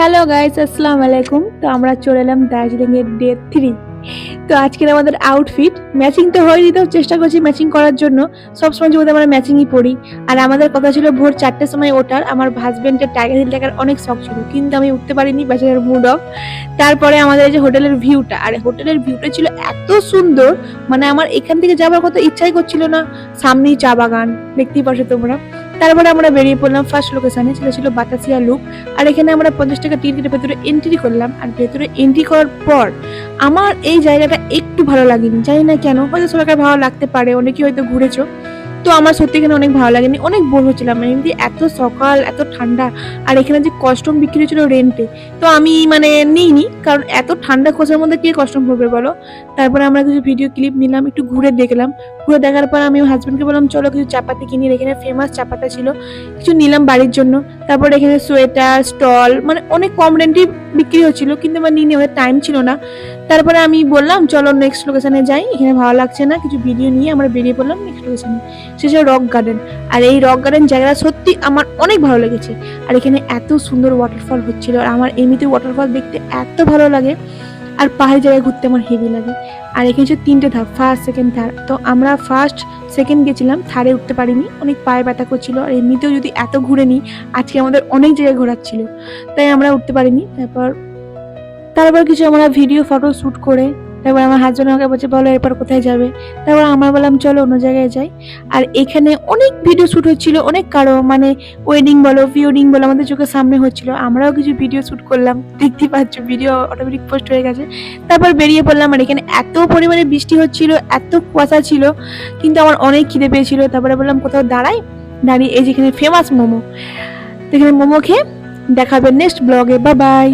Hello guys, আসসালামু আলাইকুম। তো আমরা চলে এলাম দার্জিলিং এর ডে 3। তো আজকের আমাদের আউটফিট ম্যাচিং তো হয়নি, তো চেষ্টা করছি ম্যাচিং করার জন্য। সবসময় যেহেতু আমরা ম্যাচিংই পরি। আর আমাদের কথা ছিল ভোর 4টের সময় ওঠার। আমার হাজবেন্ডের টাইগার হিল দেখার অনেক শখ ছিল, কিন্তু আমি উঠতে পারিনি, বেচারার মুড অফ। তারপরে আমাদের এই যে হোটেলের ভিউটা, আর হোটেলের ভিউটা ছিল এত সুন্দর, মানে আমার এখান থেকে যাবার কথা ইচ্ছাই করছিল না। সামনেই চা বাগান, দেখতেই পাচ্ছ তোমরা। তারপরে আমরা বেরিয়ে পড়লাম ফার্স্ট লোকেশনে, সেটা ছিল বাতাসিয়া লুপ। আর এখানে আমরা 50 টাকা টিকিট কেটে ভেতরে এন্ট্রি করলাম। আর ভেতরে এন্ট্রি করার পর আমার এই জায়গাটা একটু ভালো লাগেনি, জানি না কেন, হয়তো সবাইকার ভালো লাগতে পারে, অনেকেই হয়তো ঘুরেছো। তো আমার সত্যি এখানে অনেক ভালো লাগেনি, অনেক বোর হচ্ছিলাম, এমনি এত সকাল, এত ঠান্ডা। আর এখানে যে কস্টিউম বিক্রি হচ্ছিল রেন্টে, তো আমি মানে নিইনি, কারণ এত ঠান্ডা খোঁজার মধ্যে কে কস্টিউম পরবে বলো। তারপরে আমরা কিছু ভিডিও ক্লিপ নিলাম, একটু ঘুরে দেখলাম। ঘুরে দেখার পর আমি আমার হাজবেন্ডকে বললাম চলো কিছু চাপাতি কিনি। এখানে ফেমাস চাপাতা ছিল, কিছু নিলাম বাড়ির জন্য। তারপর এখানে সোয়েটার স্টল, মানে অনেক কম রেন্টে বিক্রি হচ্ছিল, কিন্তু আমার নিয়ে নেওয়ার টাইম ছিল না। তারপরে আমি বললাম চলো নেক্সট লোকেশনে যাই, এখানে ভালো লাগছে না, কিছু ভিডিও নিয়ে আমরা বেরিয়ে পড়লাম নেক্সট লোকেশনে। সেটা রক গার্ডেন। আর এই রক গার্ডেন জায়গাটা সত্যি আমার অনেক ভালো লেগেছে। আর এখানে এত সুন্দর ওয়াটারফল হচ্ছিল, আর আমার এমনিতে ওয়াটারফল দেখতে এত ভালো লাগে। আর পাহাড়ি জায়গায় ঘুরতে আমার হেভি লাগে। আর এখানে হচ্ছে 3টে ধাপ, ফার্স্ট সেকেন্ড থার্ড। তো আমরা ফার্স্ট সেকেন্ড গেছিলাম, থার্ডে উঠতে পারিনি, অনেক পায়ে ব্যথা করছিল। আর এমনিতেও যদি এত ঘুরে নিই, আজকে আমাদের অনেক জায়গায় ঘোরাচ্ছিল, তাই আমরা উঠতে পারিনি। তারপর তারপর কিছু আমরা ভিডিও ফটো শ্যুট করে, তারপর আমার হাজবেন্ড আমাকে বলছে বলো এরপর কোথায় যাবে। তারপর আমরা বললাম চলো অন্য জায়গায় যাই। আর এখানে অনেক ভিডিও শ্যুট হচ্ছিল, অনেক কারো মানে ওয়েডিং বলো প্রিওয়েডিং বলো আমাদের চোখের সামনে হচ্ছিল। আমরাও কিছু ভিডিও শ্যুট করলাম, দেখতেই পাচ্ছ ভিডিও অটোমেটিক পোস্ট হয়ে গেছে। তারপর বেরিয়ে পড়লাম। আর এখানে এত পরিমাণে বৃষ্টি হচ্ছিল, এত কুয়াশা ছিল, কিন্তু আমার অনেক খিদে পেয়েছিল। তারপরে বললাম কোথাও দাঁড়াই, দাঁড়িয়ে এই যেখানে ফেমাস মোমো, এখানে মোমো খেয়ে দেখাবে নেক্সট ব্লগে। Bye bye.